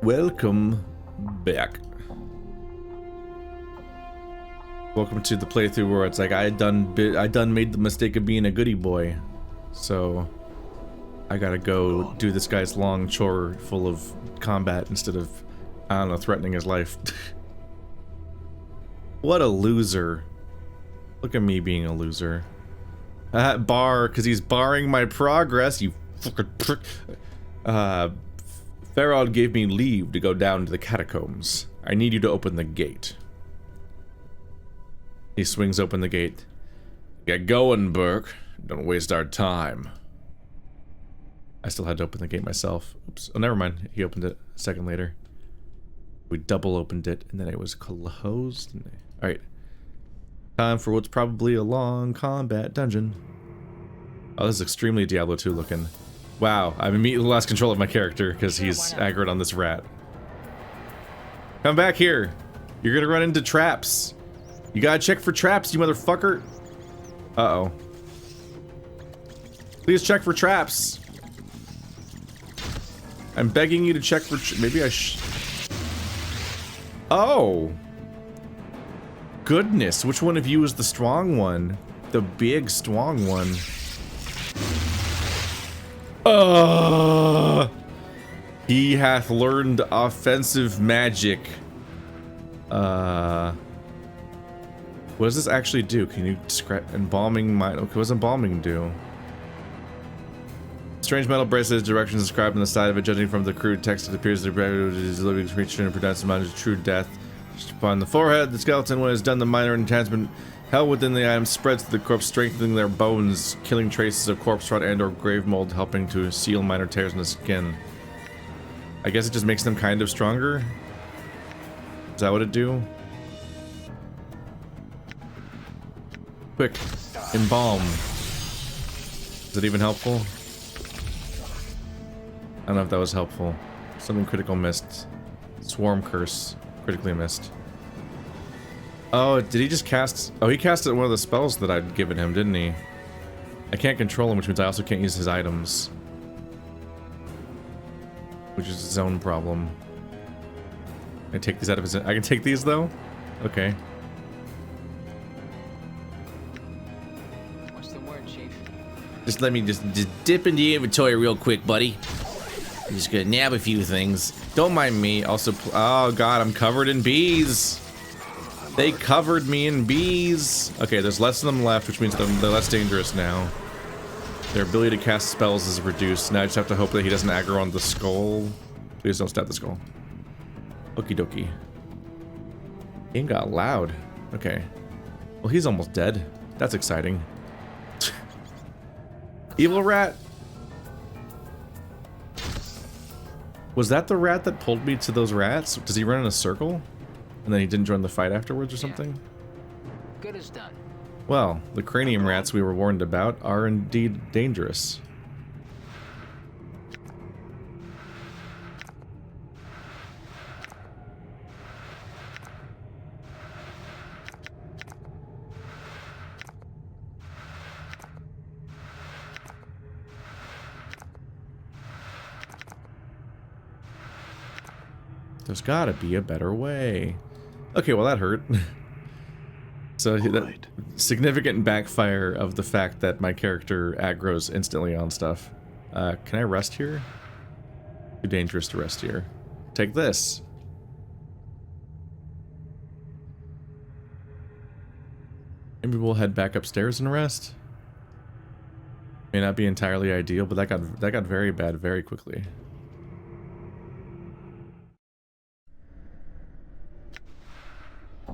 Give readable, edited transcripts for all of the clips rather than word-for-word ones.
Welcome back. Welcome to the playthrough where it's like I done made the mistake of being a goody boy, so I gotta go do this guy's long chore full of combat instead of, I don't know, threatening his life. What a loser. Look at me being a loser. Bar, because he's barring my progress, you fucking prick. Ballard gave me leave to go down to the catacombs. I need you to open the gate. He swings open the gate. Get going, Burke. Don't waste our time. I still had to open the gate myself. Oops. Oh, never mind. He opened it a second later. We double opened it, and then it was closed. Alright. Time for what's probably a long combat dungeon. Oh, this is extremely Diablo 2 looking. Wow, I've immediately lost control of my character because he's aggroed on this rat. Come back here. You're gonna run into traps. You gotta check for traps, you motherfucker. Uh-oh. Please check for traps. I'm begging you to check for maybe I Oh! Goodness, which one of you is the strong one? The big, strong one. He hath learned offensive magic. What does this actually do? Can you describe embalming mine? Okay, what does embalming do? Strange metal bracelet directions described on the side of it. Judging from the crude text, it appears that it is a living creature and pronounced amount of true death. Just upon the forehead, the skeleton, when it is done, the minor enhancement held within the item spreads to the corpse, strengthening their bones, killing traces of corpse rot and or grave mold, helping to seal minor tears in the skin. I guess it just makes them kind of stronger? Is that what it do? Quick, embalm. Is it even helpful? I don't know if that was helpful. Something critical missed. Swarm curse. Critically missed. Oh, did he just cast... Oh, he casted one of the spells that I'd given him, didn't he? I can't control him, which means I also can't use his items. Which is his own problem. Can I take these out of his... I can take these, though? Okay. What's the word, Chief? Just let me just dip into the inventory real quick, buddy. I'm just gonna nab a few things. Don't mind me. Also, oh god, I'm covered in bees. They covered me in bees. Okay, there's less of them left, which means they're less dangerous now. Their ability to cast spells is reduced. Now I just have to hope that he doesn't aggro on the skull. Please don't stab the skull. Okie dokie. Game got loud. Okay. Well, he's almost dead. That's exciting. Evil rat. Was that the rat that pulled me to those rats? Does he run in a circle? And then he didn't join the fight afterwards or something? Good as done. Well, the cranium rats we were warned about are indeed dangerous. There's gotta be a better way. Okay, well that hurt. So that significant backfire of the fact that my character aggroes instantly on stuff. Can I rest here? Too dangerous to rest here. Take this. Maybe we'll head back upstairs and rest. May not be entirely ideal, but that got very bad very quickly.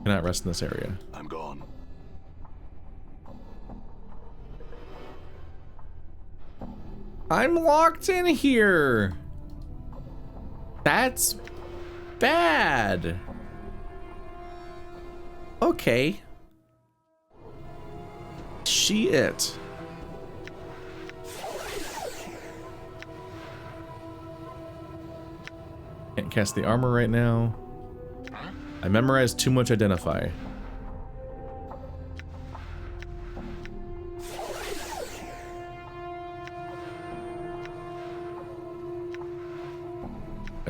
Cannot rest in this area. I'm gone. I'm locked in here. That's bad. Okay. Shit. Can't cast the armor right now. I memorized too much identify.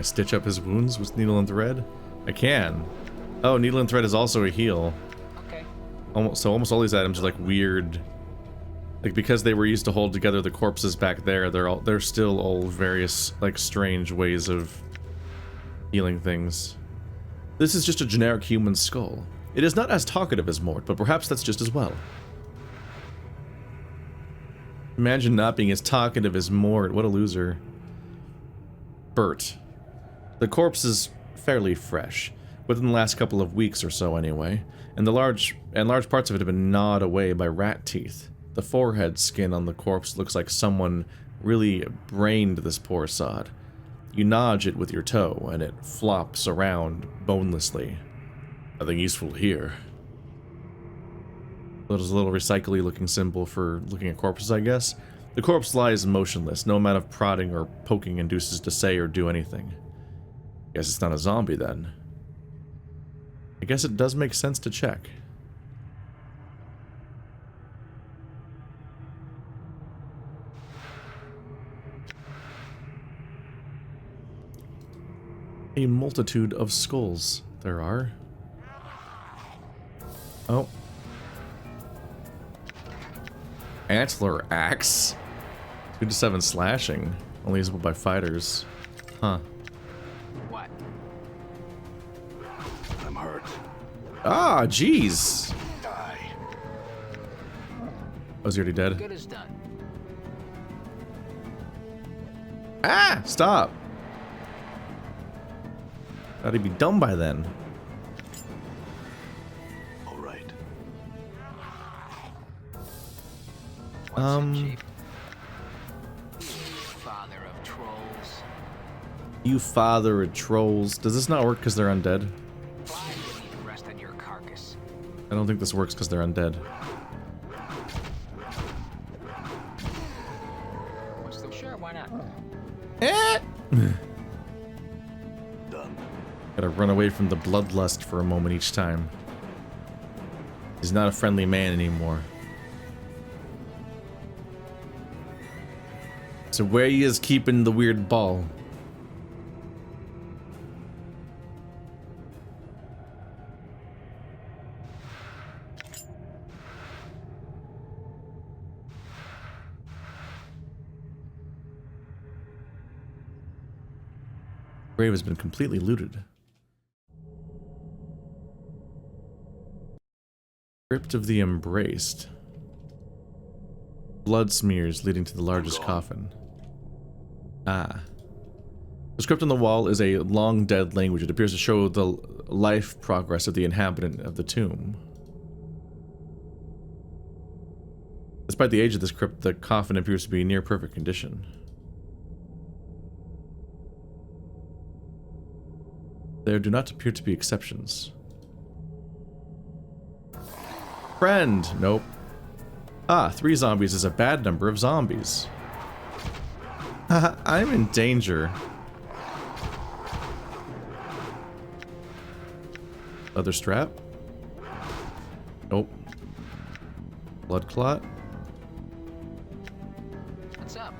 I stitch up his wounds with needle and thread? I can. Oh, needle and thread is also a heal. Okay. Almost all these items are like weird. Like because they were used to hold together the corpses back there, they're still all various like strange ways of healing things. This is just a generic human skull. It is not as talkative as Morte, but perhaps that's just as well. Imagine not being as talkative as Morte. What a loser. Bert. The corpse is fairly fresh, within the last couple of weeks or so anyway, and large parts of it have been gnawed away by rat teeth. The forehead skin on the corpse looks like someone really brained this poor sod. You nudge it with your toe, and it flops around bonelessly. Nothing useful here. There's a little recycly looking symbol for looking at corpses, I guess. The corpse lies motionless. No amount of prodding or poking induces to say or do anything. Guess it's not a zombie then. I guess it does make sense to check. A multitude of skulls there are. Oh. Antler axe. 2 to 7 slashing. Only usable by fighters. Huh. What? I'm hurt. Ah, jeez. Die. Was he already dead? Good as done. Ah! Stop! Thought he'd be done by then. All right. What's up, Chief? Father of trolls. You father of trolls. Does this not work because they're undead? Why did you rest on your carcass? I don't think this works because they're undead. What's the sure? Why not? Eh! Done. Gotta run away from the bloodlust for a moment each time. He's not a friendly man anymore. So where he is keeping the weird ball? Grave has been completely looted. Crypt of the Embraced. Blood smears leading to the largest coffin. Ah. The script on the wall is a long dead language. It appears to show the life progress of the inhabitant of the tomb. Despite the age of this crypt, the coffin appears to be in near perfect condition. There do not appear to be exceptions. Friend! Nope. Ah, 3 zombies is a bad number of zombies. Haha, I'm in danger. Other strap? Nope. Blood clot? What's up?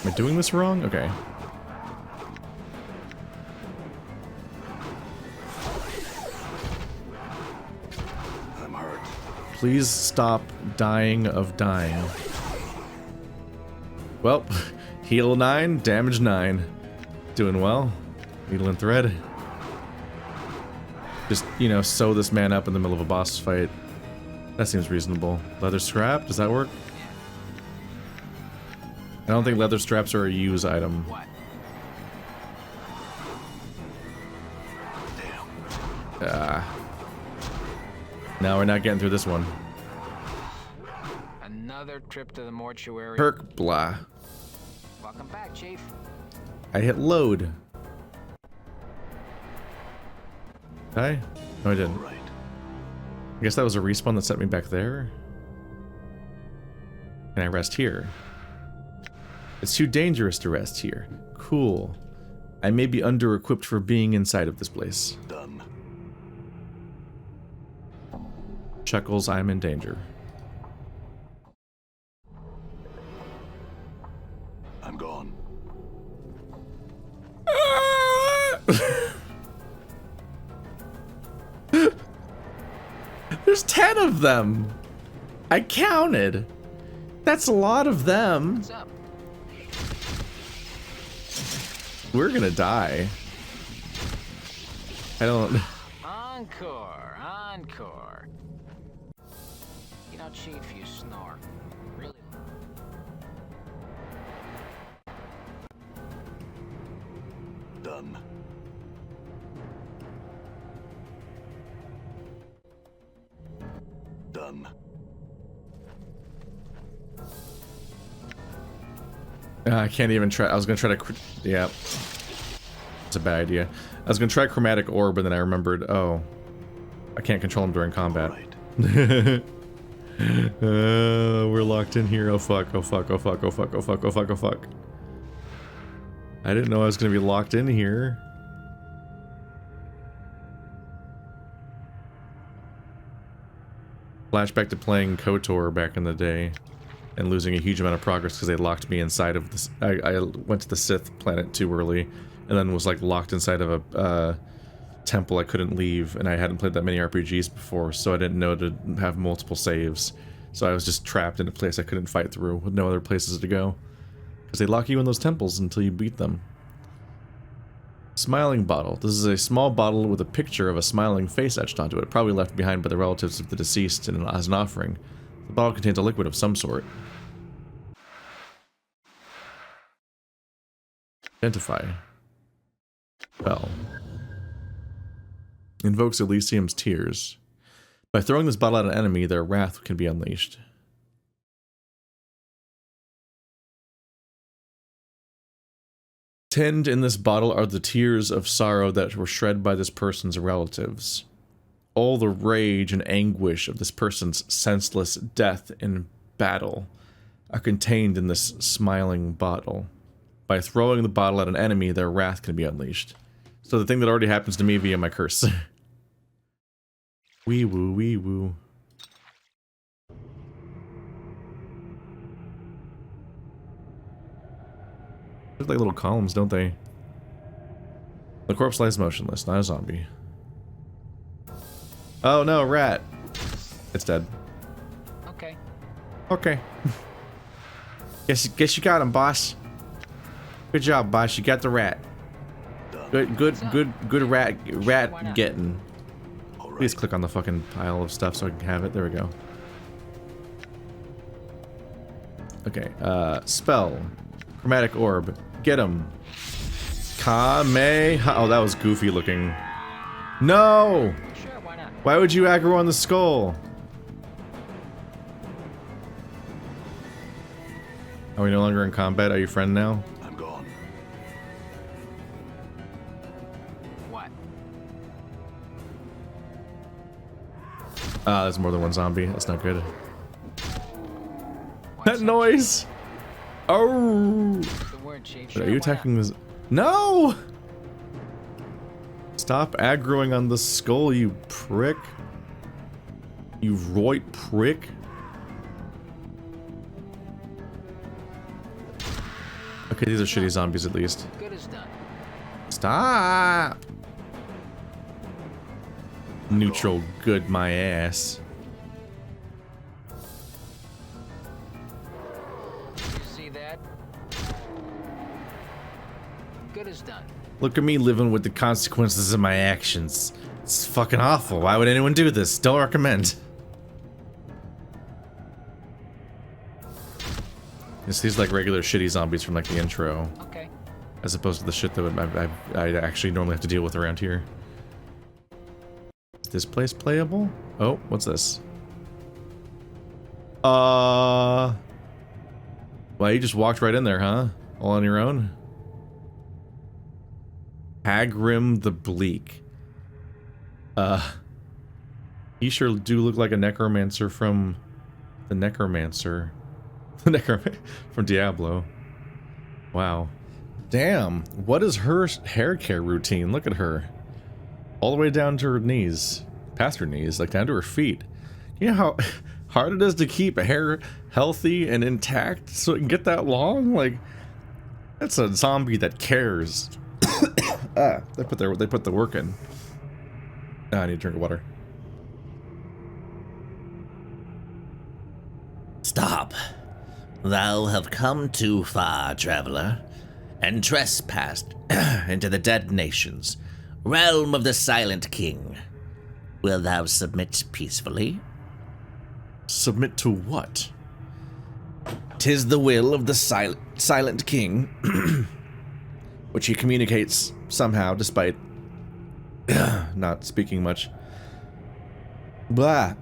Am I doing this wrong? Okay. I'm hurt. Please stop dying of dying. Well, heal 9, damage 9. Doing well. Needle and thread. Just, you know, sew this man up in the middle of a boss fight. That seems reasonable. Leather scrap, does that work? I don't think leather straps are a use item. What? No, we're not getting through this one. Another trip to the mortuary. Perk blah. Welcome back, Chief. I hit load. Did I? No, I didn't. All right. I guess that was a respawn that set me back there. Can I rest here? It's too dangerous to rest here. Cool. I may be under-equipped for being inside of this place. Done. Chuckles, I'm in danger. I'm gone. There's 10 of them. I counted. That's a lot of them. What's up? We're gonna die. I don't... Encore, encore. You don't cheat if you snore. Really? Done. Done. I can't even try. I was gonna try to... Yeah. It's a bad idea. I was gonna try Chromatic Orb, but then I remembered, oh, I can't control him during combat. Right. We're locked in here. Oh fuck, oh fuck, oh fuck, oh fuck, oh fuck, oh fuck, oh fuck. I didn't know I was gonna be locked in here. Flashback to playing KOTOR back in the day and losing a huge amount of progress because they locked me inside of this. I went to the Sith planet too early and then was like locked inside of a temple I couldn't leave, and I hadn't played that many RPGs before, so I didn't know to have multiple saves. So I was just trapped in a place I couldn't fight through with no other places to go. Because they lock you in those temples until you beat them. Smiling bottle. This is a small bottle with a picture of a smiling face etched onto it, probably left behind by the relatives of the deceased as an offering. The bottle contains a liquid of some sort. Identify. Well. Invokes Elysium's tears. By throwing this bottle at an enemy, their wrath can be unleashed. Contained in this bottle are the tears of sorrow that were shed by this person's relatives. All the rage and anguish of this person's senseless death in battle are contained in this smiling bottle. By throwing the bottle at an enemy, their wrath can be unleashed. So the thing that already happens to me via my curse. Wee woo, wee woo. There's like little columns, don't they? The corpse lies motionless, not a zombie. Oh no, rat. It's dead. Okay. Okay. Guess you got him, boss. Good job, boss. You got the rat. Good rat getting. Please click on the fucking pile of stuff so I can have it. There we go. Okay, spell. Chromatic Orb. Get him. Kameha. Oh, that was goofy looking. No! Sure, why not? Why would you aggro on the skull? Are we no longer in combat? Are you friend now? I'm gone. What? Ah, there's more than one zombie. That's not good. What's That noise! Oh! the word, Chief? Are Sure, you why not? attacking this? No! Stop aggroing on the skull, you prick. You roit prick. Okay, these are shitty zombies at least. Good as done. Stop! Neutral good my ass. You see that? Good as done. Look at me living with the consequences of my actions. It's fucking awful. Why would anyone do this? Don't recommend. It's these like regular shitty zombies from like the intro, Okay. as opposed to the shit that I actually normally have to deal with around here. Is this place playable? Oh, what's this? Well, you just walked right in there, huh? All on your own? Hagrim the Bleak. You sure do look like a necromancer from the Necromancer. The Necromancer from Diablo. Wow. Damn, what is her hair care routine? Look at her. All the way down to her knees. Past her knees, like down to her feet. You know how hard it is to keep hair healthy and intact so it can get that long? Like, that's a zombie that cares. They put the work in. I need a drink of water. Stop. Thou have come too far, traveler, and trespassed into the dead nations, realm of the Silent King. Will thou submit peacefully? Submit to what? 'Tis the will of the Silent King, which he communicates somehow, despite not speaking much. Blah.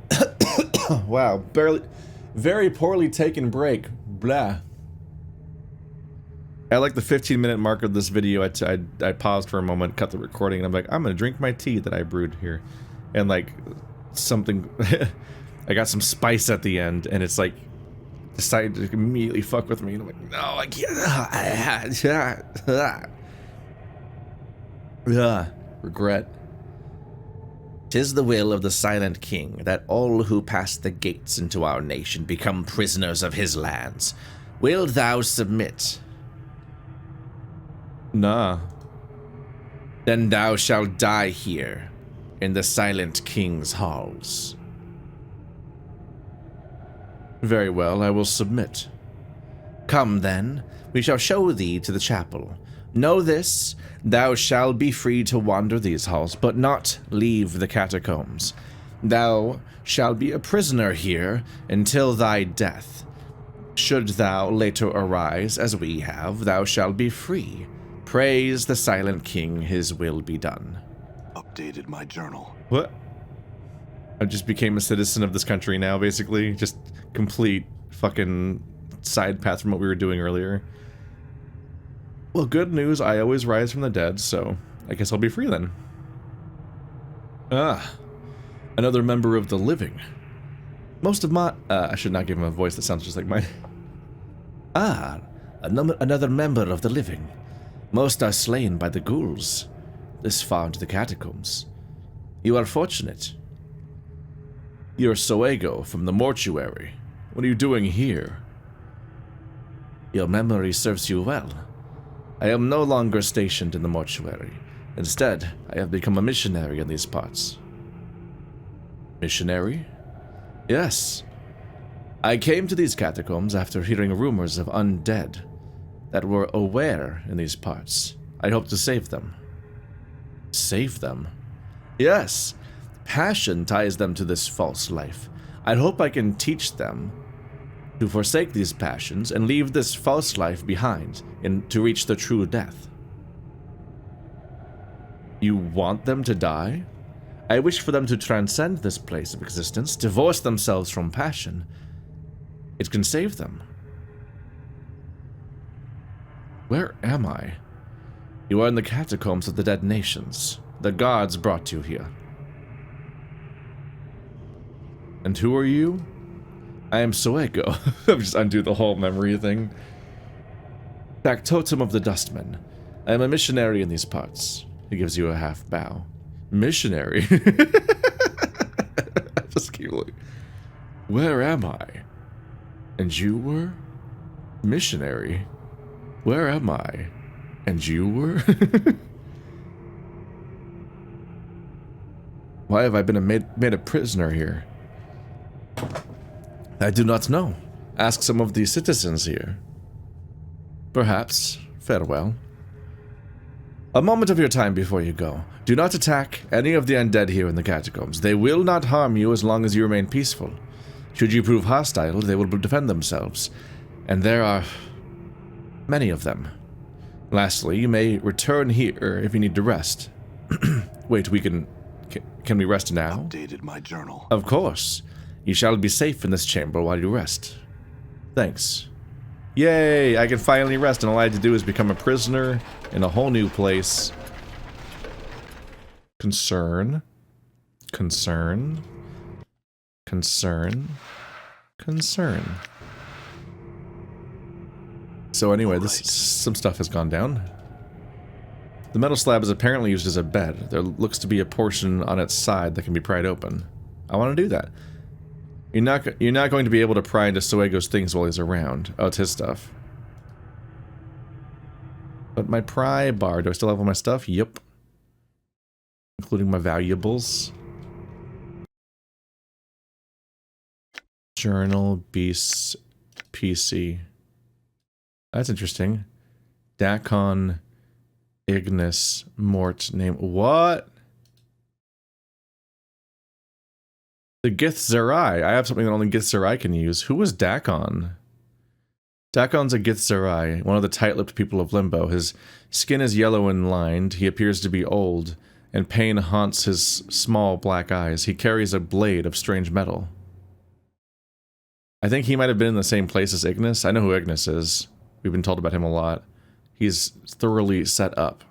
Wow, very poorly taken break. Blah. At like the 15-minute mark of this video, I paused for a moment, cut the recording, and I'm like, I'm gonna drink my tea that I brewed here. And like, something... I got some spice at the end, and it's like, decided to immediately fuck with me, and I'm like, no, I can't. Regret. 'Tis the will of the Silent King that all who pass the gates into our nation become prisoners of his lands. Wilt thou submit? Nah. Then thou shalt die here, in the Silent King's halls. Very well, I will submit. Come then, we shall show thee to the chapel. Know this, thou shalt be free to wander these halls, but not leave the catacombs. Thou shalt be a prisoner here until thy death. Should thou later arise, as we have, thou shalt be free. Praise the Silent King, his will be done. Updated my journal. What? I just became a citizen of this country now, basically. Just complete fucking side path from what we were doing earlier. Well, good news, I always rise from the dead, so I guess I'll be free then. Ah, another member of the living. Most of my... I should not give him a voice that sounds just like mine. Ah, another member of the living. Most are slain by the ghouls, this far into the catacombs. You are fortunate. You're Soego from the mortuary. What are you doing here? Your memory serves you well. I am no longer stationed in the mortuary. Instead, I have become a missionary in these parts. Missionary? Yes. I came to these catacombs after hearing rumors of undead that were aware in these parts. I hope to save them. Save them? Yes. Passion ties them to this false life. I hope I can teach them to forsake these passions and leave this false life behind and to reach the true death. You want them to die? I wish for them to transcend this place of existence, divorce themselves from passion. It can save them. Where am I? You are in the catacombs of the dead nations. The gods brought you here. And who are you? I am Soego. I'll just undo the whole memory thing. Factotum of the Dustmen. I am a missionary in these parts. He gives you a half bow. Missionary? Just keep looking. Where am I? And you were? Missionary? Where am I? And you were? Why have I been made a prisoner here? I do not know. Ask some of the citizens here. Perhaps. Farewell. A moment of your time before you go. Do not attack any of the undead here in the catacombs. They will not harm you as long as you remain peaceful. Should you prove hostile, they will defend themselves. And there are many of them. Lastly, you may return here if you need to rest. Wait, can we rest now? Updated my journal. Of course. You shall be safe in this chamber while you rest. Thanks. Yay, I can finally rest, and all I had to do is become a prisoner in a whole new place. Concern. Concern. Concern. Concern. So anyway, some stuff has gone down. The metal slab is apparently used as a bed. There looks to be a portion on its side that can be pried open. I want to do that. You're not going to be able to pry into Soego's things while he's around. Oh, it's his stuff. But my pry bar, do I still have all my stuff? Yep. including my valuables. Journal, Beasts, PC. That's interesting. Dakon, Ignis, Morte, name. What? The Gith Zerai. I have something that only Gith Zerai can use. Who was Dakon? Dakon's a Gith Zerai, one of the tight-lipped people of Limbo. His skin is yellow and lined. He appears to be old, and pain haunts his small black eyes. He carries a blade of strange metal. I think he might have been in the same place as Ignis. I know who Ignis is. We've been told about him a lot. He's thoroughly set up.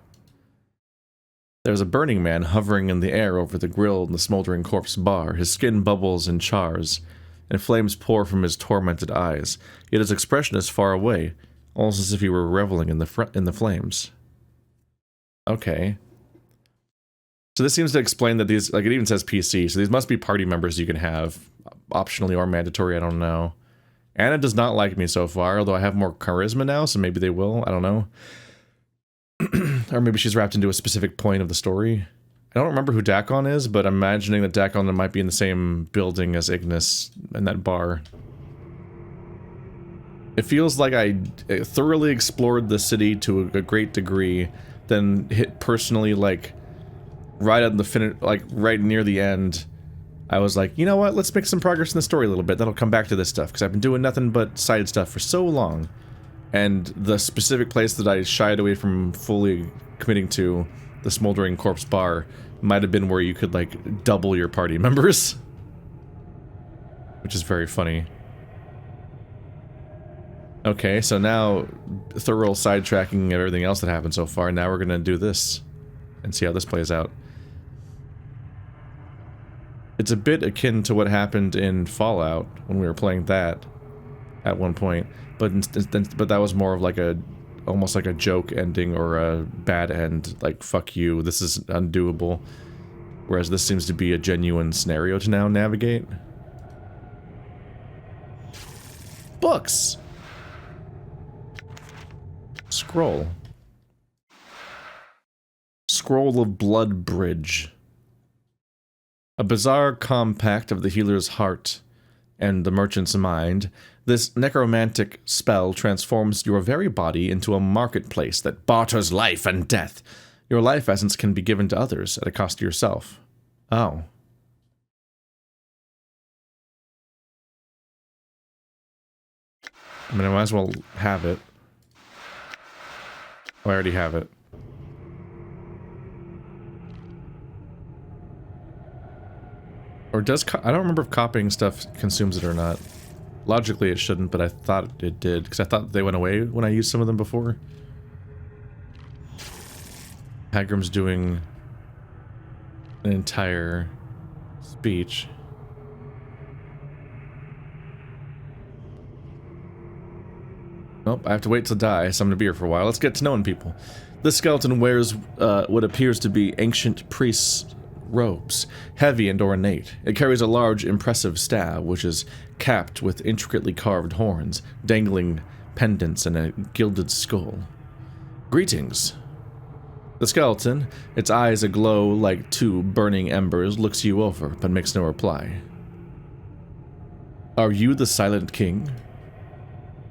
There's a burning man hovering in the air over the grill in the smoldering corpse bar. His skin bubbles and chars, and flames pour from his tormented eyes. Yet his expression is far away, almost as if he were reveling in the flames. Okay. So this seems to explain that these, like it even says PC, so these must be party members you can have, optionally or mandatory, I don't know. Anna does not like me so far, although I have more charisma now, so maybe they will, I don't know. Or maybe she's wrapped into a specific point of the story. I don't remember who Dakon is, but I'm imagining that Dakon might be in the same building as Ignis in that bar. It feels like I thoroughly explored the city to a great degree, then hit personally, like, right at the finish, like, right near the end. I was like, you know what, let's make some progress in the story a little bit. That'll come back to this stuff, because I've been doing nothing but side stuff for so long. And the specific place that I shied away from fully committing to, the Smoldering Corpse Bar, might have been where you could, like, double your party members. Which is very funny. Okay, so now, thorough sidetracking of everything else that happened so far, now we're gonna do this. And see how this plays out. It's a bit akin to what happened in Fallout, when we were playing that, at one point. But that was more of like a, almost like a joke ending or a bad end, like, fuck you, this is undoable. Whereas this seems to be a genuine scenario to now navigate. Books! Scroll. Scroll of Blood Bridge. A bizarre compact of the healer's heart and the merchant's mind, this necromantic spell transforms your very body into a marketplace that barters life and death. Your life essence can be given to others at a cost to yourself. Oh. I mean, I might as well have it. Oh, I already have it. Or does... I don't remember if copying stuff consumes it or not. Logically it shouldn't, but I thought it did, because I thought they went away when I used some of them before. Hagrim's doing an entire speech. Nope, I have to wait till die, so I'm gonna be here for a while. Let's get to knowing people. This skeleton wears what appears to be ancient priest's robes, heavy and ornate. It carries a large, impressive staff, which is capped with intricately carved horns, dangling pendants, and a gilded skull. Greetings. The skeleton, its eyes aglow like two burning embers, looks you over, but makes no reply. Are you the Silent King?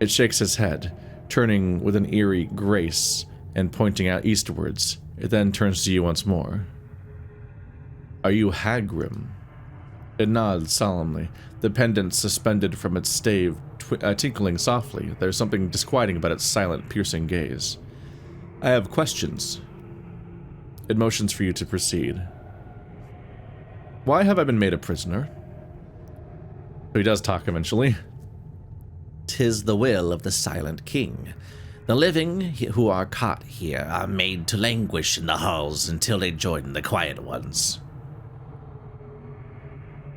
It shakes its head, turning with an eerie grace and pointing out eastwards. It then turns to you once more. Are you Hagrim? It nods solemnly, the pendant suspended from its stave tinkling softly. There's something disquieting about its silent, piercing gaze. I have questions. It motions for you to proceed. Why have I been made a prisoner? So he does talk eventually. 'Tis the will of the Silent King. The living who are caught here are made to languish in the halls until they join the quiet ones.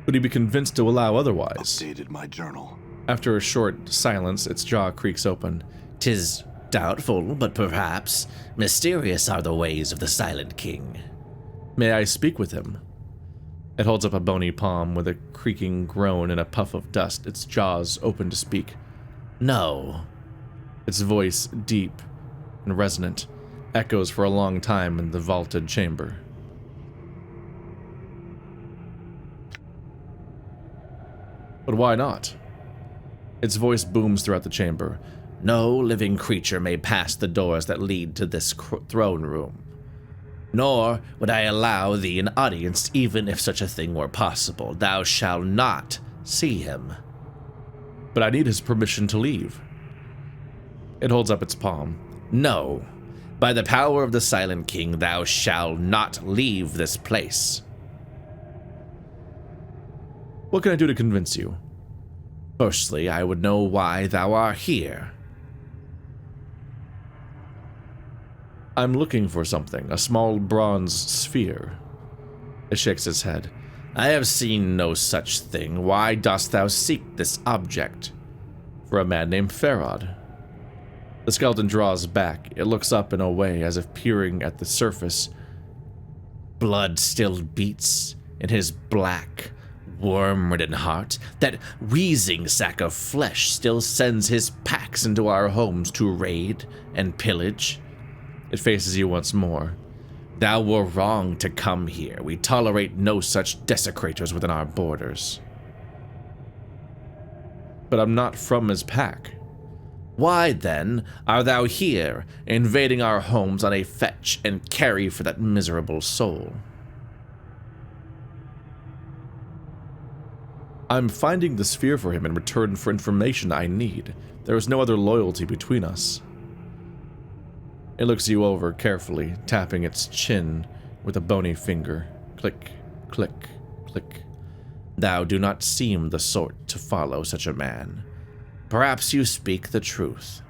Would he be convinced to allow otherwise? Updated my journal. After a short silence, its jaw creaks open. 'Tis doubtful, but perhaps mysterious are the ways of the Silent King. May I speak with him? It holds up a bony palm with a creaking groan and a puff of dust, its jaws open to speak. No. Its voice, deep and resonant, echoes for a long time in the vaulted chamber. But why not? Its voice booms throughout the chamber. No living creature may pass the doors that lead to this throne room. Nor would I allow thee an audience, even if such a thing were possible. Thou shalt not see him. But I need his permission to leave. It holds up its palm. No. By the power of the Silent King, thou shalt not leave this place. What can I do to convince you? Firstly, I would know why thou art here. I'm looking for something, a small bronze sphere. It shakes its head. I have seen no such thing. Why dost thou seek this object? For a man named Farod. The skeleton draws back. It looks up in a way as if peering at the surface. Blood still beats in his black, worm-ridden heart. That wheezing sack of flesh still sends his packs into our homes to raid and pillage. It faces you once more. Thou were wrong to come here. We tolerate no such desecrators within our borders. But I'm not from his pack. Why, then, art thou here, invading our homes on a fetch and carry for that miserable soul? I'm finding the sphere for him in return for information I need. There is no other loyalty between us. It looks you over carefully, tapping its chin with a bony finger. Click, click, click. Thou do not seem the sort to follow such a man. Perhaps you speak the truth.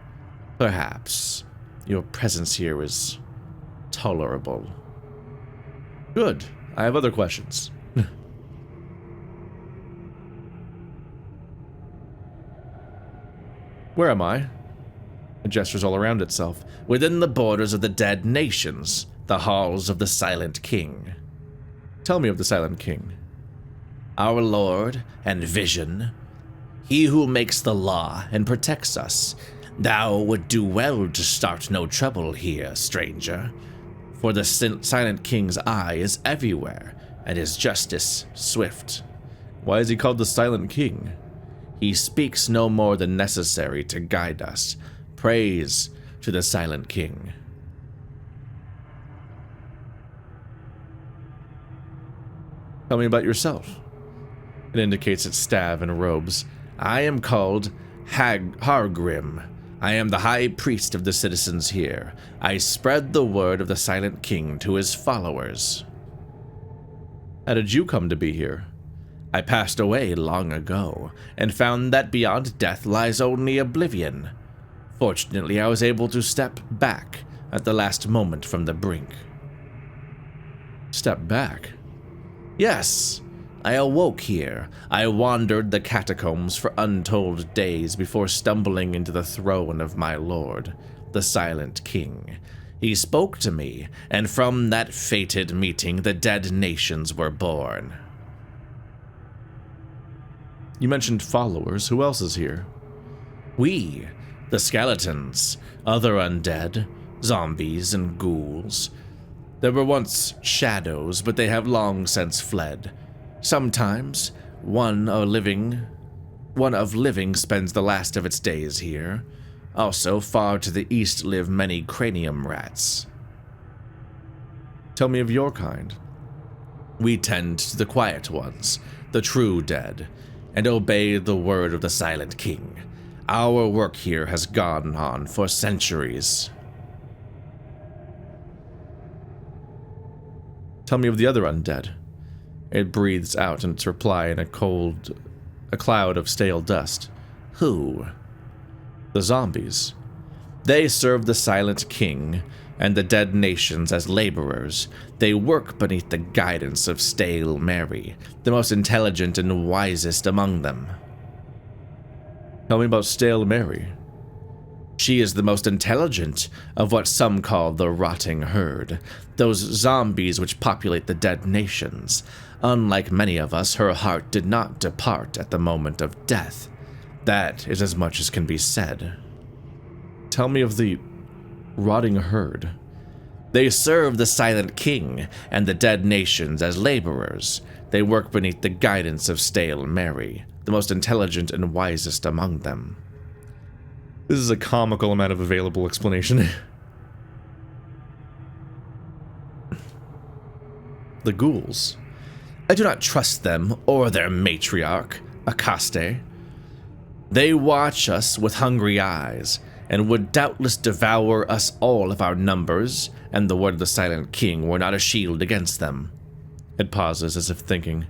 Perhaps your presence here is tolerable. Good. I have other questions. Where am I? It gestures all around itself. Within the borders of the dead nations, the halls of the Silent King. Tell me of the Silent King. Our Lord and Vision, he who makes the law and protects us. Thou would do well to start no trouble here, stranger, for the Silent King's eye is everywhere, and his justice swift. Why is he called the Silent King? He speaks no more than necessary to guide us. Praise to the Silent King. Tell me about yourself. It indicates its staff and robes. I am called Hargrim. I am the high priest of the citizens here. I spread the word of the Silent King to his followers. How did you come to be here? I passed away long ago, and found that beyond death lies only oblivion. Fortunately, I was able to step back at the last moment from the brink. Step back? Yes. I awoke here. I wandered the catacombs for untold days before stumbling into the throne of my lord, the Silent King. He spoke to me, and from that fated meeting, the dead nations were born. You mentioned followers. Who else is here? We, the skeletons, other undead, zombies, and ghouls. There were once shadows, but they have long since fled. Sometimes, one of living spends the last of its days here. Also, far to the east live many cranium rats. Tell me of your kind. We tend to the quiet ones, the true dead, and obey the word of the Silent King. Our work here has gone on for centuries. Tell me of the other undead. It breathes out in its reply in a cloud of stale dust. Who? The zombies. They serve the Silent King and the dead nations as laborers. They work beneath the guidance of Stale Mary, the most intelligent and wisest among them. Tell me about Stale Mary. She is the most intelligent of what some call the rotting herd, those zombies which populate the dead nations. Unlike many of us, her heart did not depart at the moment of death. That is as much as can be said. Tell me of the rotting herd. They serve the Silent King and the dead nations as laborers. They work beneath the guidance of Stale Mary, the most intelligent and wisest among them. This is a comical amount of available explanation. The ghouls. I do not trust them or their matriarch, Akaste. They watch us with hungry eyes, and would doubtless devour us all if our numbers and the word of the Silent King were not a shield against them. It pauses as if thinking,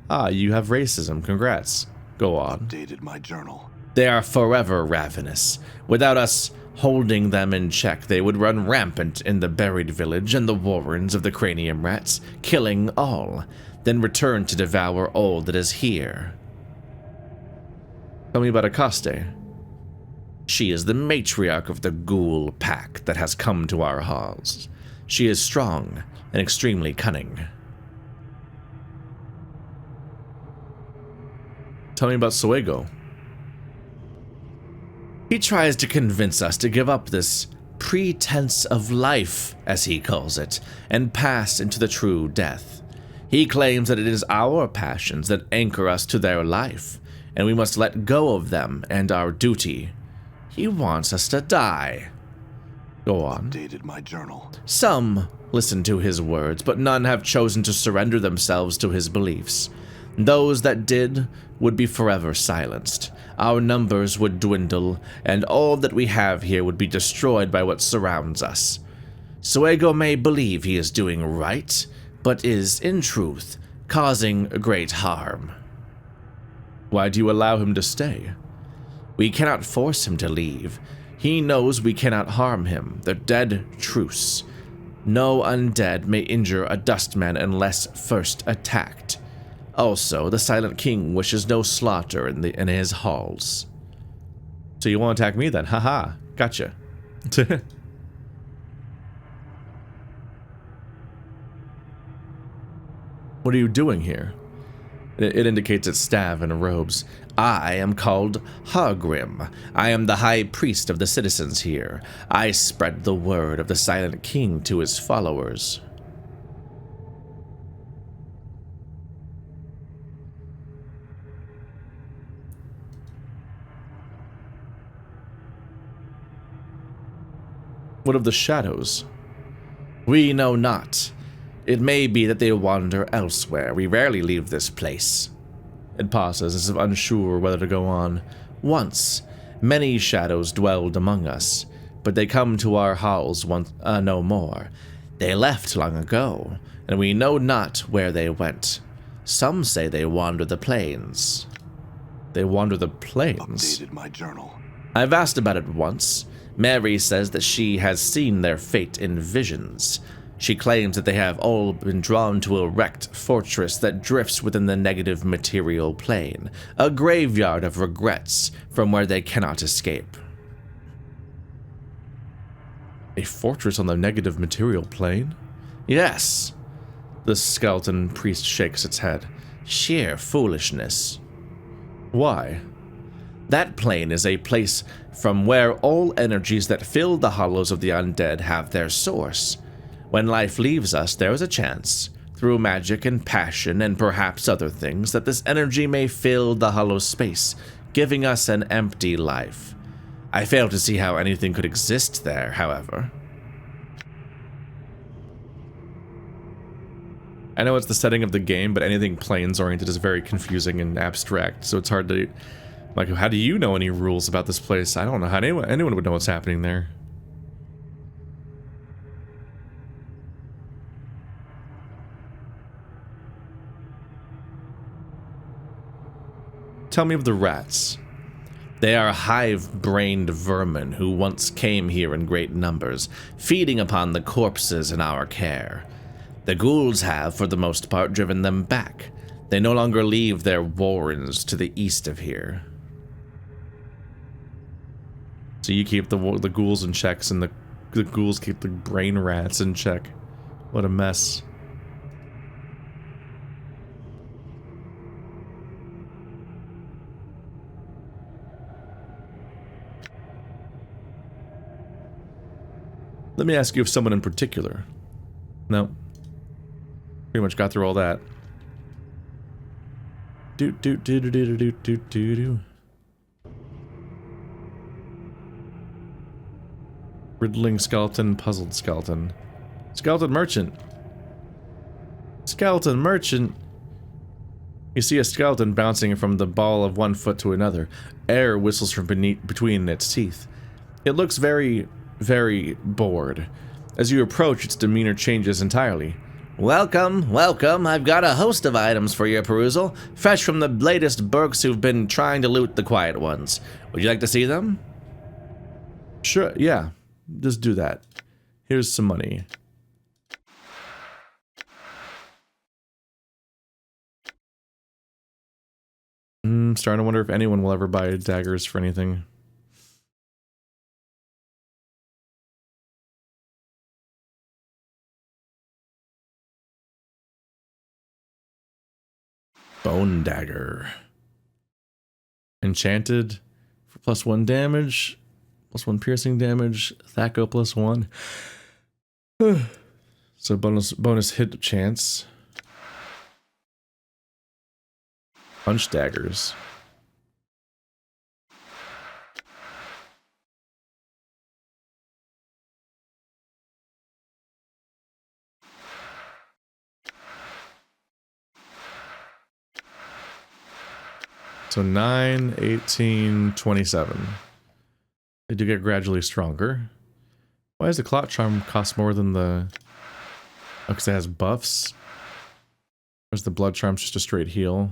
ah, you have racism, congrats. Go on. Updated my journal. They are forever ravenous. Without us holding them in check, they would run rampant in the buried village and the warrens of the cranium rats, killing all, then return to devour all that is here. Tell me about Akaste. She is the matriarch of the ghoul pack that has come to our halls. She is strong and extremely cunning. Tell me about Suego. He tries to convince us to give up this pretense of life, as he calls it, and pass into the true death. He claims that it is our passions that anchor us to their life, and we must let go of them and our duty. He wants us to die. Go on. Updated my journal. Some listen to his words, but none have chosen to surrender themselves to his beliefs. Those that did would be forever silenced. Our numbers would dwindle, and all that we have here would be destroyed by what surrounds us. Suego may believe he is doing right, but is, in truth, causing great harm. Why do you allow him to stay? We cannot force him to leave. He knows we cannot harm him. The dead truce. No undead may injure a dustman unless first attacked. Also, the Silent King wishes no slaughter in his halls. So you won't attack me then? Haha, gotcha. What are you doing here? It indicates its staff and robes. I am called Hargrim. I am the high priest of the citizens here. I spread the word of the Silent King to his followers. What of the shadows? We know not. It may be that they wander elsewhere. We rarely leave this place. It pauses as if unsure whether to go on. Once, many shadows dwelled among us, but they come to our halls no more. They left long ago, and we know not where they went. Some say they wander the plains. They wander the plains? Updated my journal. I've asked about it once. Mary says that she has seen their fate in visions. She claims that they have all been drawn to a wrecked fortress that drifts within the negative material plane, a graveyard of regrets from where they cannot escape. A fortress on the negative material plane? Yes. The skeleton priest shakes its head. Sheer foolishness. Why? That plane is a place from where all energies that fill the hollows of the undead have their source. When life leaves us, there is a chance, through magic and passion and perhaps other things, that this energy may fill the hollow space, giving us an empty life. I fail to see how anything could exist there, however. I know it's the setting of the game, but anything planes-oriented is very confusing and abstract, so it's hard to... Like, how do you know any rules about this place? I don't know how anyone would know what's happening there. Tell me of the rats. They are hive-brained vermin who once came here in great numbers, feeding upon the corpses in our care. The ghouls have, for the most part, driven them back. They no longer leave their warrens to the east of here. So you keep the ghouls in checks, and the ghouls keep the brain rats in check. What a mess. Let me ask you of someone in particular. No. Pretty much got through all that. Do. Riddling skeleton, puzzled skeleton. Skeleton merchant. Skeleton merchant. You see a skeleton bouncing from the ball of one foot to another. Air whistles from between its teeth. It looks very, very bored. As you approach, its demeanor changes entirely. Welcome, welcome. I've got a host of items for your perusal, fresh from the latest Burks who've been trying to loot the quiet ones. Would you like to see them? Sure, yeah. Just do that. Here's some money. Starting to wonder if anyone will ever buy daggers for anything. Bone dagger. Enchanted for +1 damage, +1 piercing damage, Thaco +1. So bonus hit chance. Punch daggers. So 9, 18, 27. They do get gradually stronger. Why does the clot charm cost more than the... Oh, because it has buffs? Or is the blood charm just a straight heal?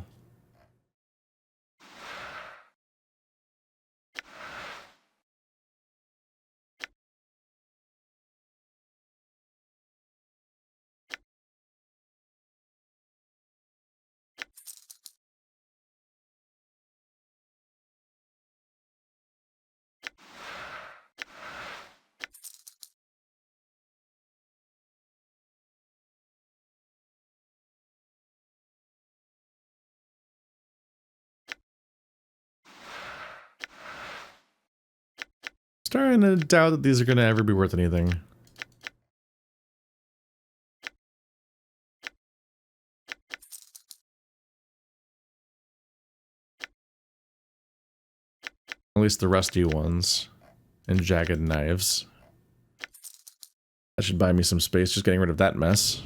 Starting to doubt that these are going to ever be worth anything. At least the rusty ones. And jagged knives. That should buy me some space, just getting rid of that mess.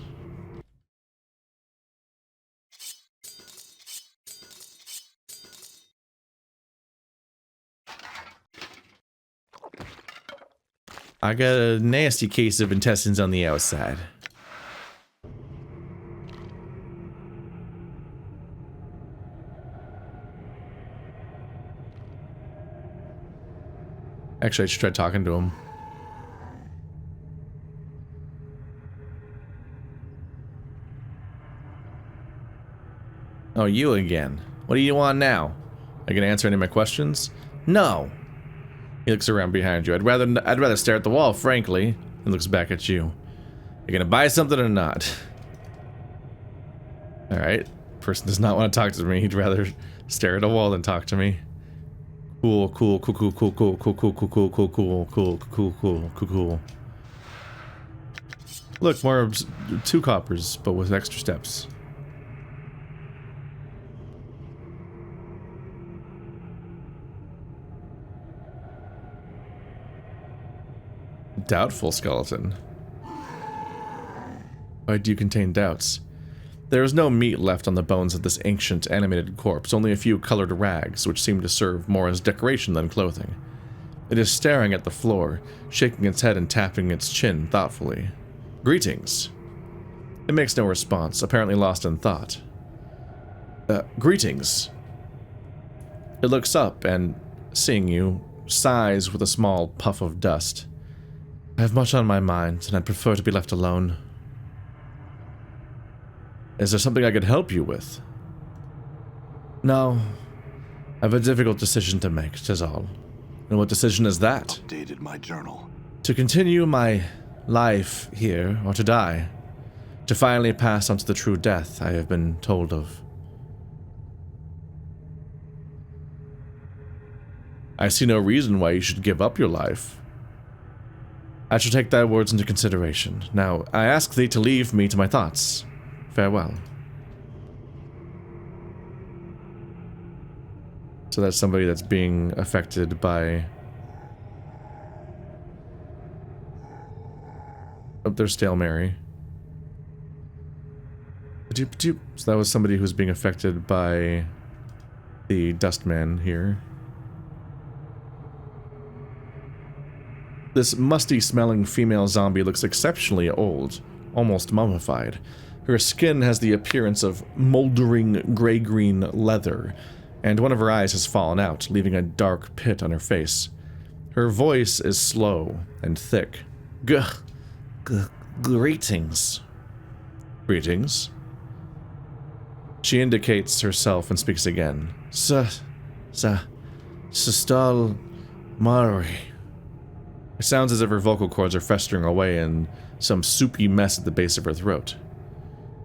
I got a nasty case of intestines on the outside. Actually, I should try talking to him. Oh, you again. What do you want now? Are you gonna answer any of my questions? No. He looks around behind you. I'd rather stare at the wall, frankly. He looks back at you. You gonna buy something or not? Alright. Person does not want to talk to me. He'd rather stare at a wall than talk to me. Cool. Look, more of 2 coppers, but with extra steps. Doubtful skeleton. Why do you contain doubts? There is no meat left on the bones of this ancient animated corpse, only a few colored rags, which seem to serve more as decoration than clothing. It is staring at the floor, shaking its head and tapping its chin thoughtfully. Greetings. It makes no response, apparently lost in thought. Greetings. It looks up and, seeing you, sighs with a small puff of dust. I have much on my mind, and I'd prefer to be left alone. Is there something I could help you with? No. I have a difficult decision to make, 'tis all. And what decision is that? Updated my journal. To continue my life here, or to die. To finally pass on to the true death I have been told of. I see no reason why you should give up your life. I shall take thy words into consideration. Now, I ask thee to leave me to my thoughts. Farewell. So that's somebody that's being affected by... Oh, there's Stale Mary. So that was somebody who's being affected by the Dustman here. This musty-smelling female zombie looks exceptionally old, almost mummified. Her skin has the appearance of moldering gray-green leather, and one of her eyes has fallen out, leaving a dark pit on her face. Her voice is slow and thick. Greetings. Greetings. She indicates herself and speaks again. Stal Mari. It sounds as if her vocal cords are festering away in some soupy mess at the base of her throat.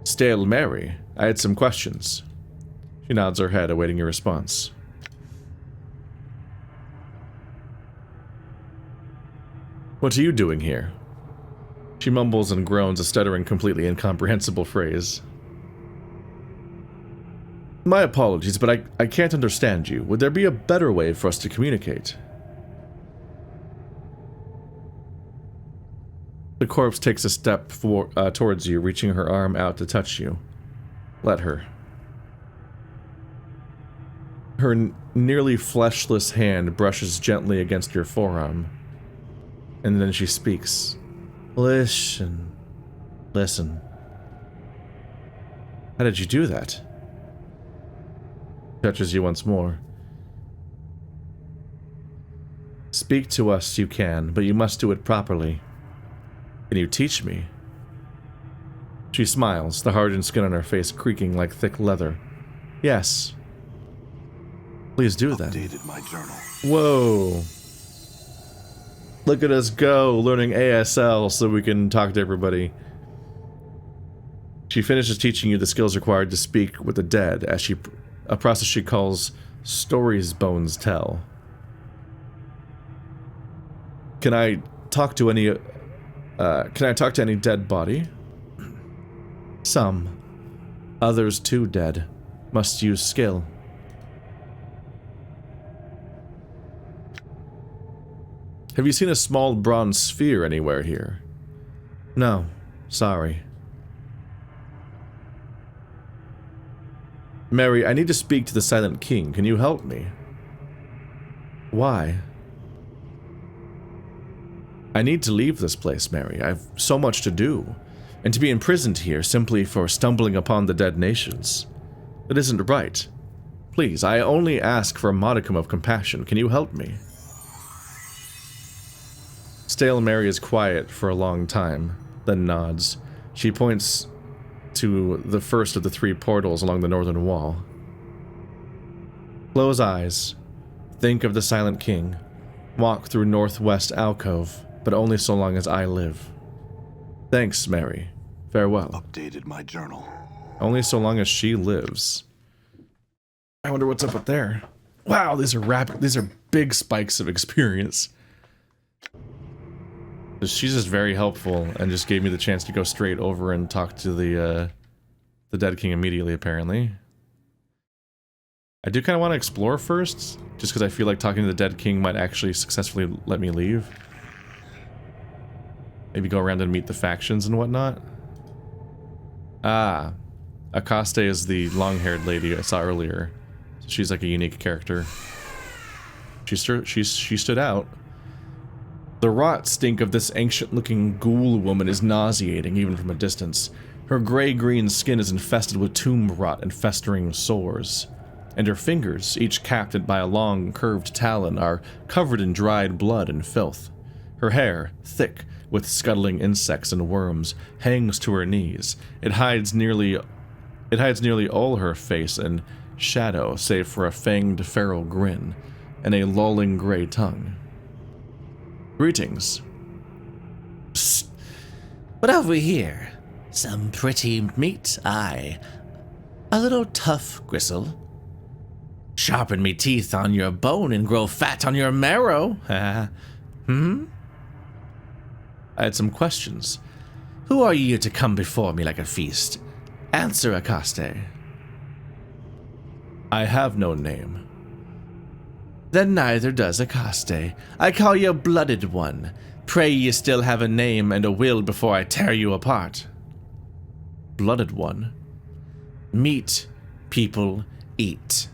Stale Mary, I had some questions. She nods her head, awaiting your response. What are you doing here? She mumbles and groans a stuttering, completely incomprehensible phrase. My apologies, but I can't understand you. Would there be a better way for us to communicate? The corpse takes a step towards you, reaching her arm out to touch you. Let her. Her nearly fleshless hand brushes gently against your forearm. And then she speaks. Listen. How did you do that? Touches you once more. Speak to us you can, but you must do it properly. Can you teach me? She smiles, the hardened skin on her face creaking like thick leather. Yes. Please do that. Updated my journal. Whoa. Look at us go, learning ASL so we can talk to everybody. She finishes teaching you the skills required to speak with the dead, a process she calls stories bones tell. Can I talk to any dead body? Some. Others too dead. Must use skill. Have you seen a small bronze sphere anywhere here? No. Sorry. Mary, I need to speak to the Silent King. Can you help me? Why? I need to leave this place, Mary. I've so much to do. And to be imprisoned here simply for stumbling upon the dead nations. It isn't right. Please, I only ask for a modicum of compassion. Can you help me? Stale Mary is quiet for a long time, then nods. She points to the first of the 3 portals along the northern wall. Close eyes. Think of the Silent King. Walk through northwest alcove, but only so long as I live. Thanks, Mary. Farewell. Updated my journal. Only so long as she lives. I wonder what's up there. Wow, these are big spikes of experience. She's just very helpful and just gave me the chance to go straight over and talk to the Dead King immediately, apparently. I do kind of want to explore first, just because I feel like talking to the Dead King might actually successfully let me leave. Maybe go around and meet the factions and whatnot. Ah, Akaste is the long-haired lady I saw earlier. She's like a unique character. She stood out. The rot stink of this ancient-looking ghoul woman is nauseating, even from a distance. Her gray-green skin is infested with tomb rot and festering sores. And her fingers, each capped by a long, curved talon, are covered in dried blood and filth. Her hair, thick, with scuttling insects and worms, hangs to her knees. It hides nearly all her face in shadow, save for a fanged feral grin and a lolling gray tongue. Greetings. Psst. What have we here? Some pretty meat, aye. A little tough gristle. Sharpen me teeth on your bone and grow fat on your marrow. I had some questions. Who are you to come before me like a feast? Answer, Akaste. I have no name. Then neither does Akaste. I call you Blooded One. Pray you still have a name and a will before I tear you apart. Blooded One. Meat, people, eat.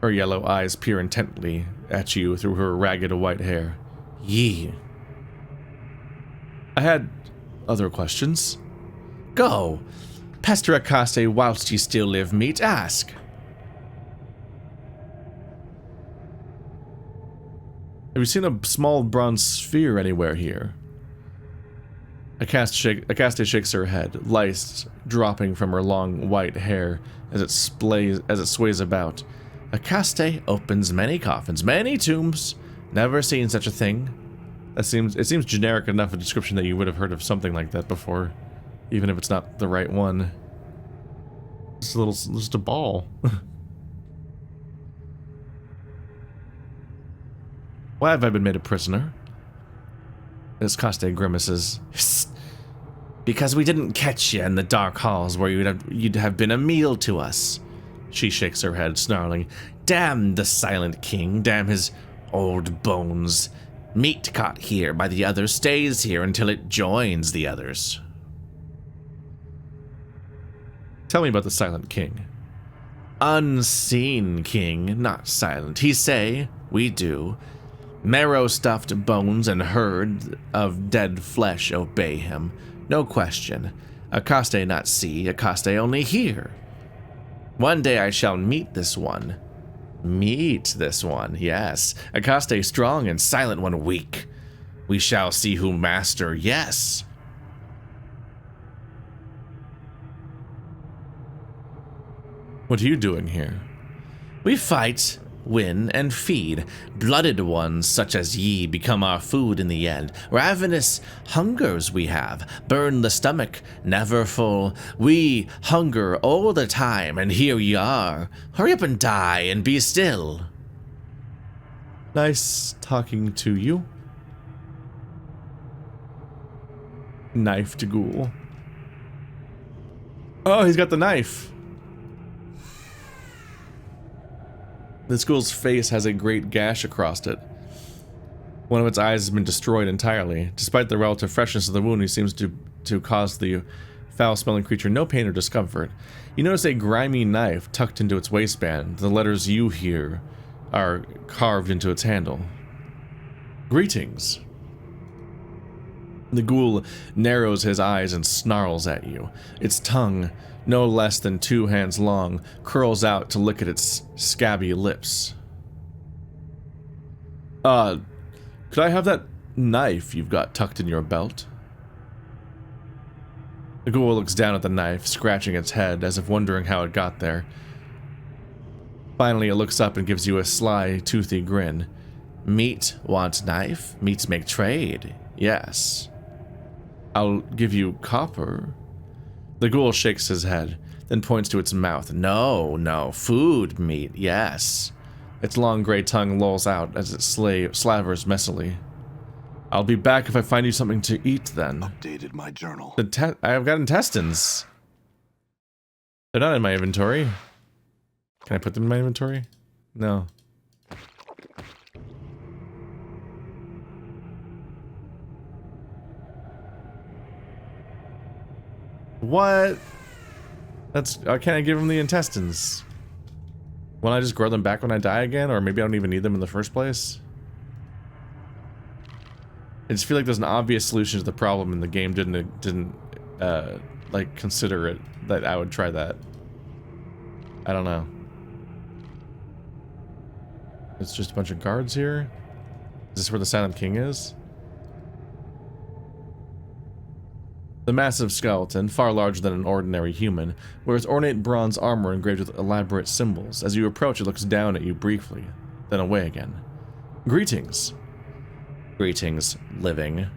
Her yellow eyes peer intently at you through her ragged white hair. Ye. I had other questions. Go. Pester Akaste whilst ye still live meat, ask. Have you seen a small bronze sphere anywhere here? Akaste shakes her head, lice dropping from her long white hair as it sways about. Akaste opens many coffins, many tombs. Never seen such a thing. It seems generic enough a description that you would have heard of something like that before, even if it's not the right one. Just a ball. Why have I been made a prisoner? As Akaste grimaces. Because we didn't catch you in the dark halls where you'd have been a meal to us. She shakes her head, snarling. Damn the Silent King, damn his old bones. Meat caught here by the others stays here until it joins the others. Tell me about the Silent King. Unseen king, not silent. He say, we do. Marrow-stuffed bones and herd of dead flesh obey him. No question. Akaste not see, Akaste only hear. One day I shall meet this one. Meet this one, yes. Akaste strong and Silent One weak. We shall see who master, yes. What are you doing here? We fight, win, and feed. Blooded ones such as ye become our food in the end. Ravenous hungers we have. Burn the stomach, never full. We hunger all the time, and here ye are. Hurry up and die and be still. Nice talking to you. Knifed ghoul. Oh, he's got the knife. This ghoul's face has a great gash across it. One of its eyes has been destroyed entirely. Despite the relative freshness of the wound, he seems to cause the foul-smelling creature no pain or discomfort. You notice a grimy knife tucked into its waistband. The letters "U" here are carved into its handle. Greetings. The ghoul narrows his eyes and snarls at you. Its tongue, no less than 2 hands long, curls out to lick at its scabby lips. Could I have that knife you've got tucked in your belt? The ghoul looks down at the knife, scratching its head as if wondering how it got there. Finally, it looks up and gives you a sly, toothy grin. Meat want knife? Meats make trade. Yes. I'll give you copper. The ghoul shakes his head, then points to its mouth. No, food meat, yes. Its long gray tongue lolls out as it slavers messily. I'll be back if I find you something to eat then. Updated my journal. I've got intestines. They're not in my inventory. Can I put them in my inventory? No. What? Can't I give him the intestines? Won't I just grow them back when I die again? Or maybe I don't even need them in the first place? I just feel like there's an obvious solution to the problem and the game didn't like consider it, that I would try that. I don't know. It's just a bunch of guards here? Is this where the Silent King is? The massive skeleton, far larger than an ordinary human, wears ornate bronze armor engraved with elaborate symbols. As you approach, it looks down at you briefly, then away again. Greetings. Greetings, living.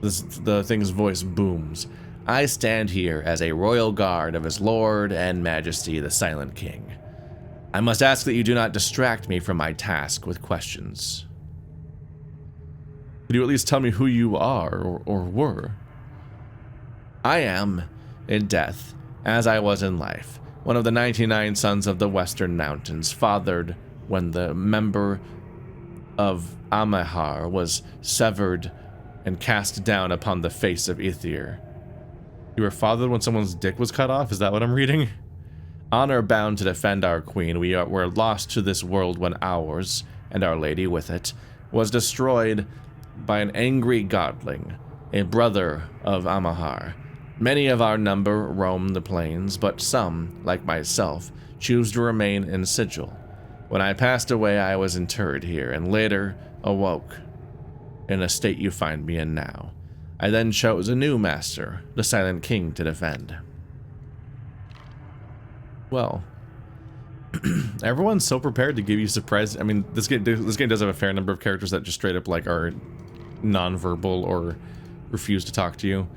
The thing's voice booms. I stand here as a royal guard of his lord and majesty, the Silent King. I must ask that you do not distract me from my task with questions. Could you at least tell me who you are, or were? I am, in death, as I was in life, one of the 99 sons of the Western Mountains, fathered when the member of Amahar was severed and cast down upon the face of Ithir. You were fathered when someone's dick was cut off? Is that what I'm reading? Honor bound to defend our queen, we were lost to this world when ours, and our lady with it, was destroyed by an angry godling, a brother of Amahar. Many of our number roam the plains, but some, like myself, choose to remain in Sigil. When I passed away, I was interred here, and later awoke in a state you find me in now. I then chose a new master, the Silent King, to defend. Well, everyone's so prepared to give you surprise. I mean, this game does have a fair number of characters that just straight up like are non-verbal or refuse to talk to you.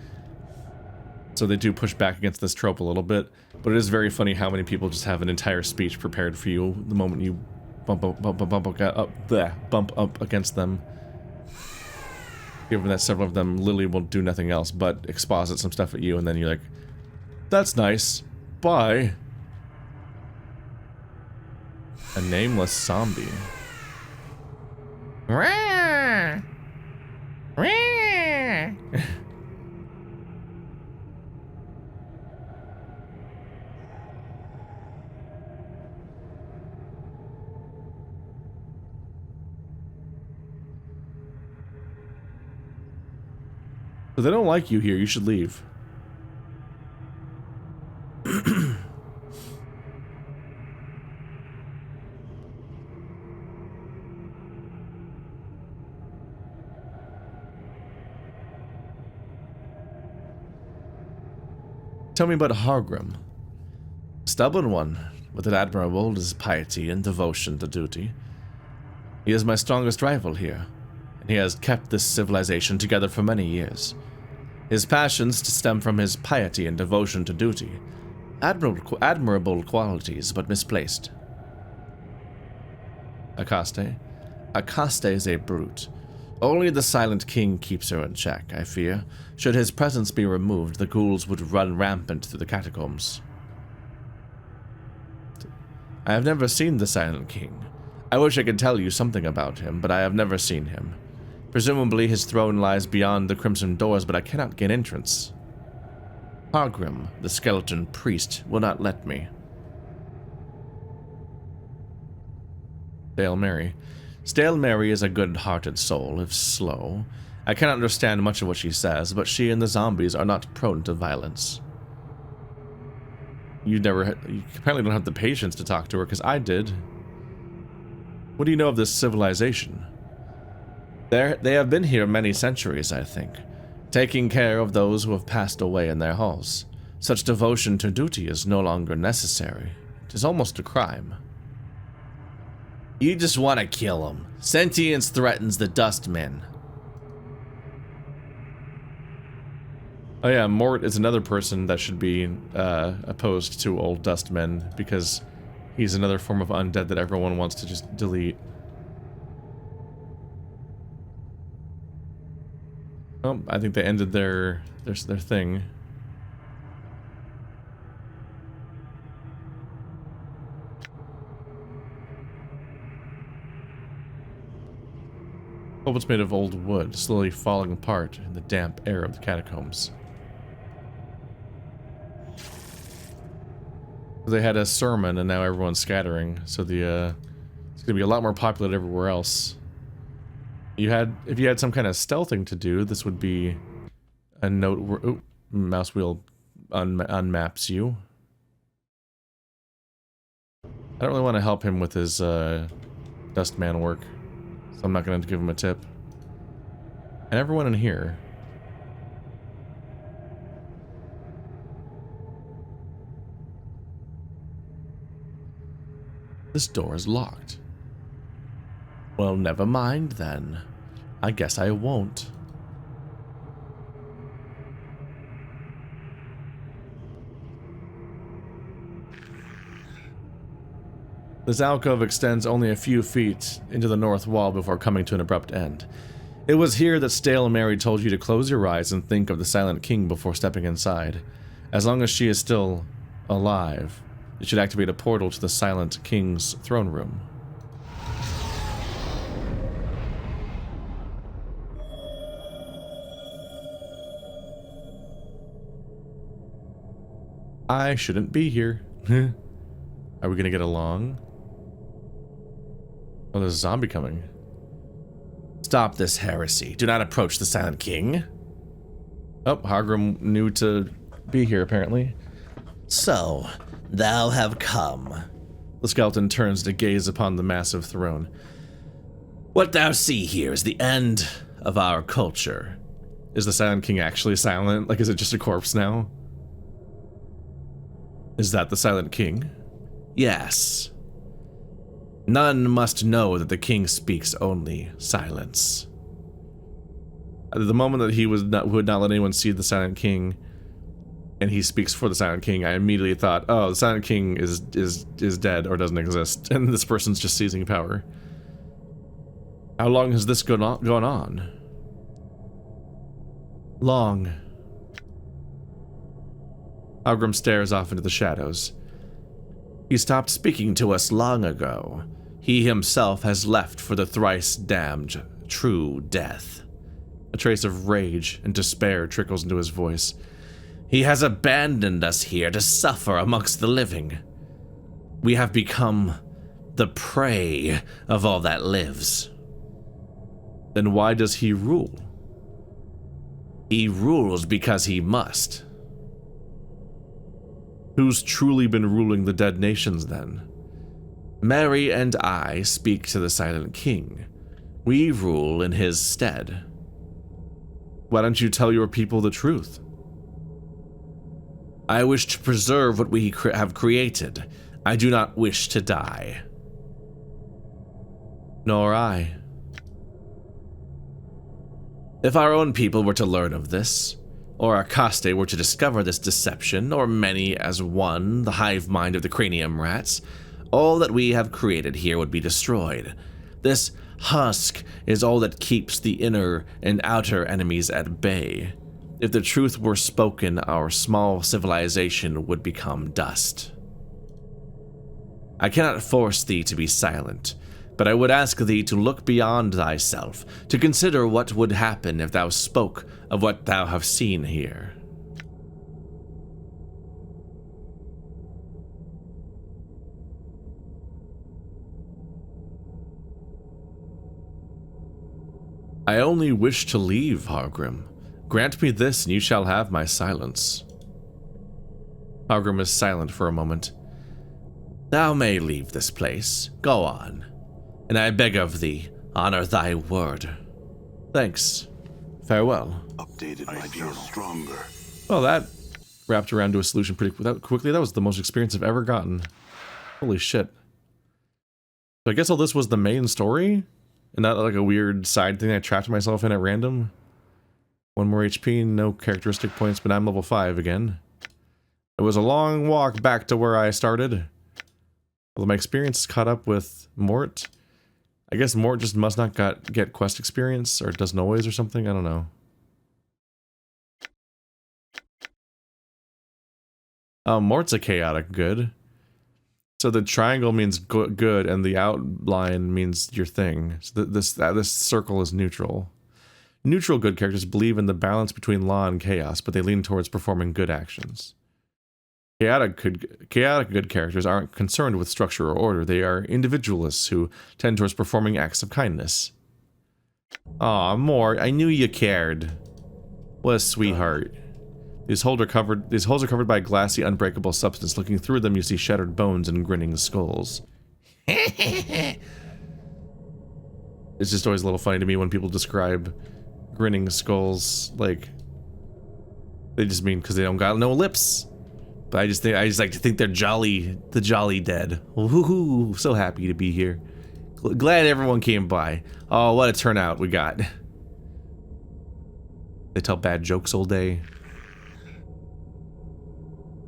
So they do push back against this trope a little bit, but it is very funny how many people just have an entire speech prepared for you the moment you bump up against them. Given that several of them literally will do nothing else but exposit some stuff at you, and then you're like, that's nice, bye. A nameless zombie. If they don't like you here, you should leave. Tell me about Hargrim. Stubborn one, with an admirable his piety and devotion to duty. He is my strongest rival here, and he has kept this civilization together for many years. His passions stem from his piety and devotion to duty. Admirable qualities, but misplaced. Akaste? Akaste is a brute. Only the Silent King keeps her in check, I fear. Should his presence be removed, the ghouls would run rampant through the catacombs. I have never seen the Silent King. I wish I could tell you something about him, but I have never seen him. Presumably his throne lies beyond the Crimson Doors, but I cannot gain entrance. Hargrim, the skeleton priest, will not let me. Stale Mary. Stale Mary is a good-hearted soul, if slow. I cannot understand much of what she says, but she and the zombies are not prone to violence. You apparently don't have the patience to talk to her, because I did. What do you know of this civilization? They have been here many centuries, I think, taking care of those who have passed away in their halls. Such devotion to duty is no longer necessary. It is almost a crime. You just want to kill them. Sentience threatens the dustmen. Oh yeah, Morte is another person that should be opposed to old dustmen, because he's another form of undead that everyone wants to just delete. Oh, I think they ended their thing. Oh, it's made of old wood, slowly falling apart in the damp air of the catacombs. They had a sermon, and now everyone's scattering, so it's gonna be a lot more popular everywhere else. If you had some kind of stealthing to do, this would be a note where mouse wheel unmaps you. I don't really want to help him with his dustman work, so I'm not going to give him a tip. And everyone in here. This door is locked. Well, never mind then. I guess I won't. This alcove extends only a few feet into the north wall before coming to an abrupt end. It was here that Stale Mary told you to close your eyes and think of the Silent King before stepping inside. As long as she is still alive, you should activate a portal to the Silent King's throne room. I shouldn't be here. Are we gonna get along? Oh, there's a zombie coming. Stop this heresy. Do not approach the Silent King. Oh, Hargrim knew to be here, apparently. So, thou have come. The skeleton turns to gaze upon the massive throne. What thou see here is the end of our culture. Is the Silent King actually silent? Like, is it just a corpse now? Is that the Silent King? Yes. None must know that the king speaks only silence. At the moment that he would not let anyone see the Silent King, and he speaks for the Silent King, I immediately thought, oh, the Silent King is dead or doesn't exist, and this person's just seizing power. How long has this gone on? Long. Algrim stares off into the shadows. He stopped speaking to us long ago. He himself has left for the thrice damned true death. A trace of rage and despair trickles into his voice. He has abandoned us here to suffer amongst the living. We have become the prey of all that lives. Then why does he rule? He rules because he must. Who's truly been ruling the dead nations then? Mary and I speak to the Silent King. We rule in his stead. Why don't you tell your people the truth? I wish to preserve what we have created. I do not wish to die. Nor I. If our own people were to learn of this, or Akaste were to discover this deception, or many as one, the hive mind of the cranium rats, all that we have created here would be destroyed. This husk is all that keeps the inner and outer enemies at bay. If the truth were spoken, our small civilization would become dust. I cannot force thee to be silent, but I would ask thee to look beyond thyself, to consider what would happen if thou spoke of what thou have seen here. I only wish to leave, Hargrim. Grant me this, and you shall have my silence. Hargrim is silent for a moment. Thou may leave this place. Go on. And I beg of thee, honor thy word. Thanks. Farewell. Updated my journal. Stronger. Well, that wrapped around to a solution pretty quickly. That was the most experience I've ever gotten. Holy shit. So I guess all this was the main story? And not like a weird side thing I trapped myself in at random? 1 more HP, no characteristic points, but I'm level 5 again. It was a long walk back to where I started. Although my experience is caught up with Morte. I guess Morte just must not get quest experience, or it doesn't always or something, I don't know. Morte's a chaotic good. So the triangle means good, and the outline means your thing. So this circle is neutral. Neutral good characters believe in the balance between law and chaos, but they lean towards performing good actions. Chaotic good characters aren't concerned with structure or order. They are individualists who tend towards performing acts of kindness. Aw, Mort, I knew you cared. What a sweetheart. These holes are covered by a glassy, unbreakable substance. Looking through them, you see shattered bones and grinning skulls. It's just always a little funny to me when people describe grinning skulls like they just mean because they don't got no lips. But I just like to think they're jolly, the jolly dead. Woohoo! So happy to be here. Glad everyone came by. Oh, what a turnout we got. They tell bad jokes all day.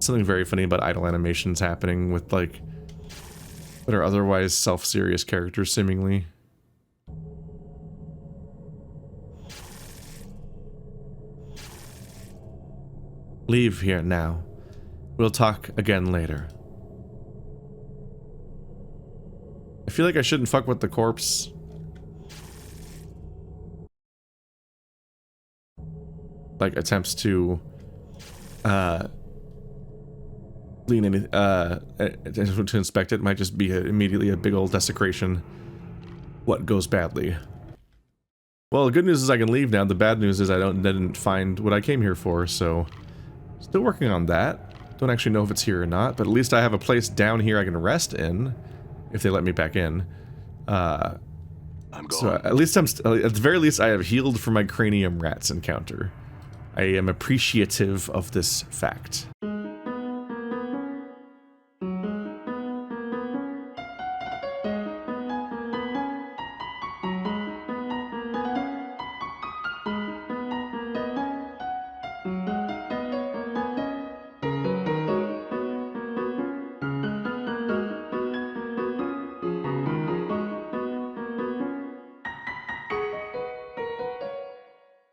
Something very funny about idle animations happening with like what are otherwise self-serious characters seemingly. leave here now. We'll talk again later. I feel like I shouldn't fuck with the corpse. Like, attempts to, lean in, to inspect it might just be immediately a big old desecration. What goes badly? Well, the good news is I can leave now. The bad news is I didn't find what I came here for, so... Still working on that. Don't actually know if it's here or not, but at least I have a place down here I can rest in. If they let me back in. I'm going. So at least at the very least I have healed from my cranium rats encounter. I am appreciative of this fact.